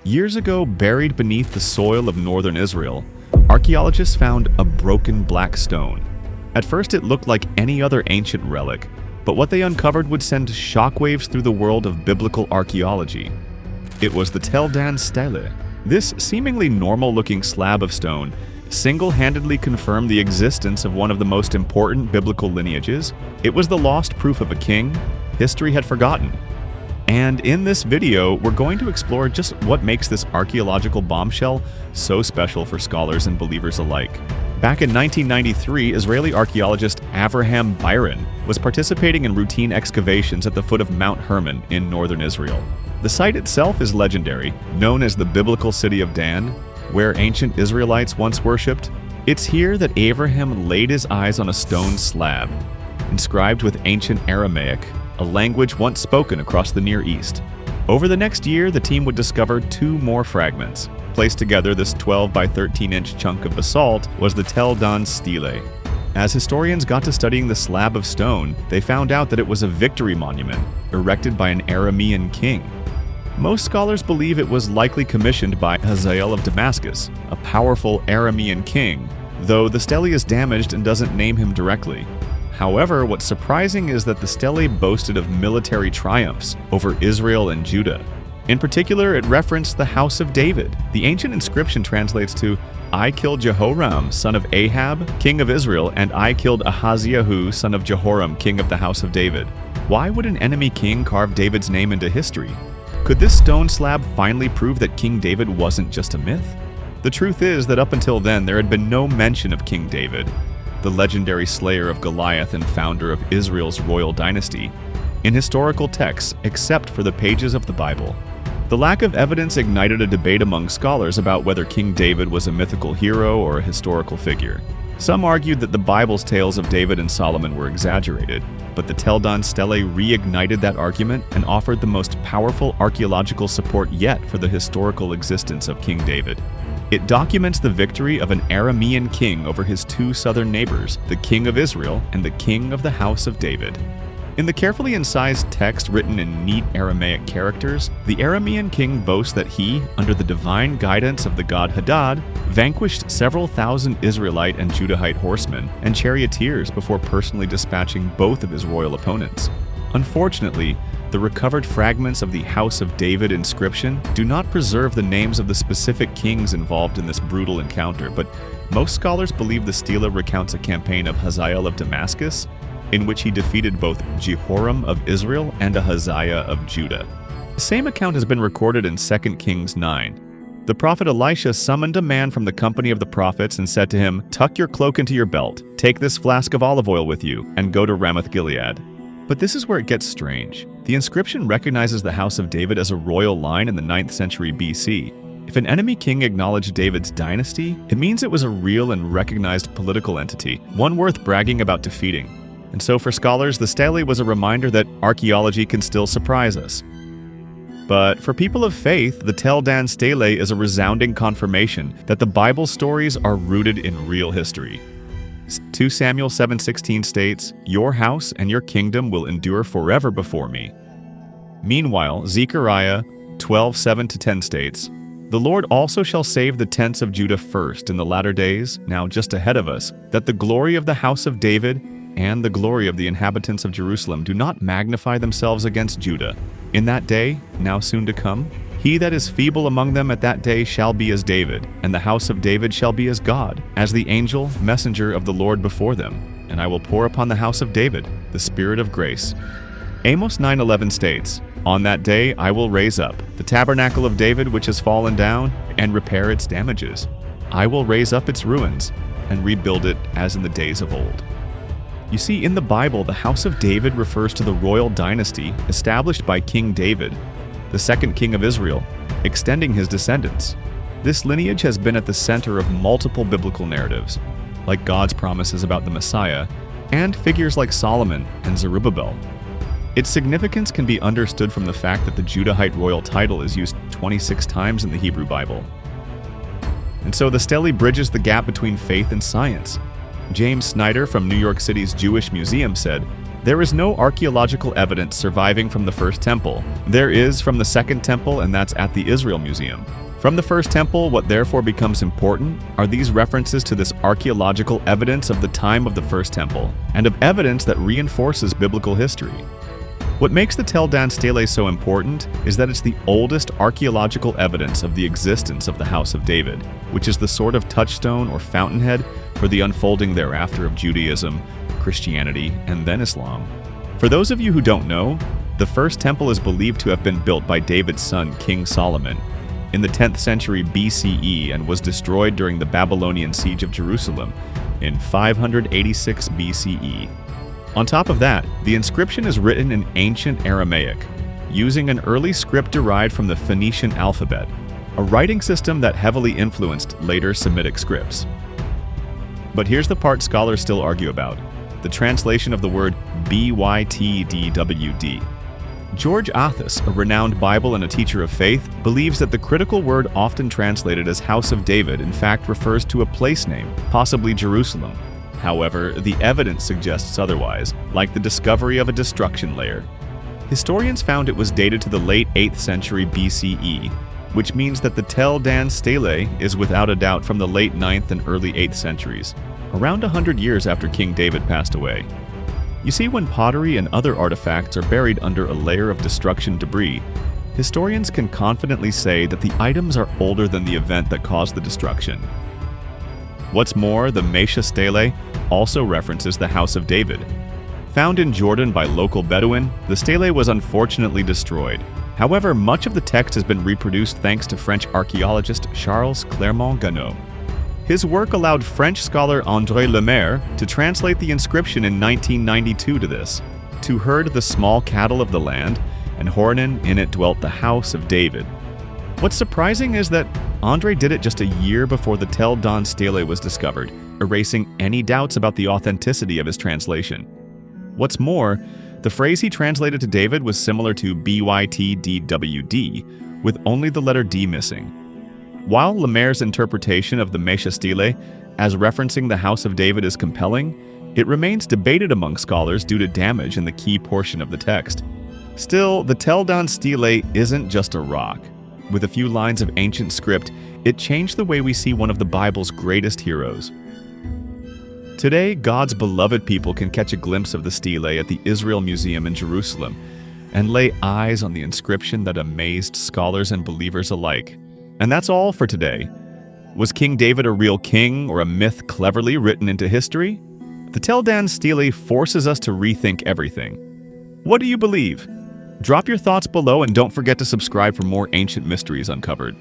Years ago, buried beneath the soil of northern Israel, archaeologists found a broken black stone. At first it looked like any other ancient relic, but what they uncovered would send shockwaves through the world of biblical archaeology. It was the Tel Dan Stele. This seemingly normal-looking slab of stone single-handedly confirmed the existence of one of the most important biblical lineages. It was the lost proof of a king history had forgotten. And in this video, we're going to explore just what makes this archaeological bombshell so special for scholars and believers alike. Back in 1993, Israeli archaeologist Avraham Byron was participating in routine excavations at the foot of Mount Hermon in northern Israel. The site itself is legendary, known as the biblical city of Dan, where ancient Israelites once worshipped. It's here that Abraham laid his eyes on a stone slab, inscribed with ancient Aramaic, a language once spoken across the Near East. Over the next year, the team would discover two more fragments. Placed together, this 12 by 13-inch chunk of basalt was the Tel Dan Stele. As historians got to studying the slab of stone, they found out that it was a victory monument, erected by an Aramean king. Most scholars believe it was likely commissioned by Hazael of Damascus, a powerful Aramean king, though the stele is damaged and doesn't name him directly. However, what's surprising is that the stele boasted of military triumphs over Israel and Judah. In particular, it referenced the House of David. The ancient inscription translates to, "I killed Jehoram, son of Ahab, king of Israel, and I killed Ahaziah, son of Jehoram, king of the House of David." Why would an enemy king carve David's name into history? Could this stone slab finally prove that King David wasn't just a myth? The truth is that up until then, there had been no mention of King David, the legendary slayer of Goliath and founder of Israel's royal dynasty, in historical texts except for the pages of the Bible. The lack of evidence ignited a debate among scholars about whether King David was a mythical hero or a historical figure. Some argued that the Bible's tales of David and Solomon were exaggerated, but the Tel Dan Stele reignited that argument and offered the most powerful archaeological support yet for the historical existence of King David. It documents the victory of an Aramean king over his two southern neighbors, the king of Israel and the king of the House of David. In the carefully incised text written in neat Aramaic characters, the Aramean king boasts that he, under the divine guidance of the god Hadad, vanquished several thousand Israelite and Judahite horsemen and charioteers before personally dispatching both of his royal opponents. Unfortunately, the recovered fragments of the House of David inscription do not preserve the names of the specific kings involved in this brutal encounter, but most scholars believe the stele recounts a campaign of Hazael of Damascus, in which he defeated both Jehoram of Israel and Ahaziah of Judah. The same account has been recorded in 2 Kings 9. The prophet Elisha summoned a man from the company of the prophets and said to him, "Tuck your cloak into your belt, take this flask of olive oil with you, and go to Ramoth-Gilead." But this is where it gets strange. The inscription recognizes the House of David as a royal line in the 9th century BC. If an enemy king acknowledged David's dynasty, it means it was a real and recognized political entity, one worth bragging about defeating. And so for scholars, the stele was a reminder that archaeology can still surprise us. But for people of faith, the Tel Dan Stele is a resounding confirmation that the Bible stories are rooted in real history. 2 Samuel 7:16 states, "Your house and your kingdom will endure forever before me." Meanwhile, Zechariah 12:7-10 states, "The Lord also shall save the tents of Judah first in the latter days, now just ahead of us, that the glory of the house of David and the glory of the inhabitants of Jerusalem do not magnify themselves against Judah. In that day, now soon to come, he that is feeble among them at that day shall be as David, and the house of David shall be as God, as the angel, messenger of the Lord before them. And I will pour upon the house of David the spirit of grace." Amos 9:11 states, "On that day I will raise up the tabernacle of David which has fallen down, and repair its damages. I will raise up its ruins, and rebuild it as in the days of old." You see, in the Bible, the House of David refers to the royal dynasty established by King David, the second king of Israel, extending his descendants. This lineage has been at the center of multiple biblical narratives, like God's promises about the Messiah, and figures like Solomon and Zerubbabel. Its significance can be understood from the fact that the Judahite royal title is used 26 times in the Hebrew Bible. And so the stele bridges the gap between faith and science. James Snyder from New York City's Jewish Museum said, There is no archaeological evidence surviving from the First Temple. There is from the Second Temple, and that's at the Israel Museum. From the First Temple, what therefore becomes important are these references to this archaeological evidence of the time of the First Temple, and of evidence that reinforces biblical history. What makes the Tel Dan Stele so important is that it's the oldest archaeological evidence of the existence of the House of David, which is the sort of touchstone or fountainhead for the unfolding thereafter of Judaism, Christianity, and then Islam. For those of you who don't know, the First Temple is believed to have been built by David's son, King Solomon, in the 10th century BCE and was destroyed during the Babylonian siege of Jerusalem in 586 BCE. On top of that, the inscription is written in ancient Aramaic, using an early script derived from the Phoenician alphabet, a writing system that heavily influenced later Semitic scripts. But here's the part scholars still argue about: the translation of the word bytdwd. George Athos, a renowned Bible and a teacher of faith, believes that the critical word often translated as House of David in fact refers to a place name, possibly Jerusalem. However, the evidence suggests otherwise, like the discovery of a destruction layer. Historians found it was dated to the late 8th century BCE, which means that the Tel Dan Stele is without a doubt from the late 9th and early 8th centuries, around 100 years after King David passed away. You see, when pottery and other artifacts are buried under a layer of destruction debris, historians can confidently say that the items are older than the event that caused the destruction. What's more, the Mesha Stele also references the House of David. Found in Jordan by local Bedouin, the stele was unfortunately destroyed. However, much of the text has been reproduced thanks to French archaeologist Charles Clermont-Ganneau. His work allowed French scholar André Lemaire to translate the inscription in 1992 to this: "To herd the small cattle of the land, and Hornan in it dwelt the house of David." What's surprising is that André did it just a year before the Tel Dan Stele was discovered, erasing any doubts about the authenticity of his translation. What's more, the phrase he translated to David was similar to bytdwd, with only the letter D missing. While Lemaire's interpretation of the Mesha Stele as referencing the House of David is compelling, it remains debated among scholars due to damage in the key portion of the text. Still, the Tel Dan Stele isn't just a rock. With a few lines of ancient script, it changed the way we see one of the Bible's greatest heroes. Today, God's beloved people can catch a glimpse of the stele at the Israel Museum in Jerusalem and lay eyes on the inscription that amazed scholars and believers alike. And that's all for today. Was King David a real king or a myth cleverly written into history? The Tel Dan Stele forces us to rethink everything. What do you believe? Drop your thoughts below and don't forget to subscribe for more ancient mysteries uncovered.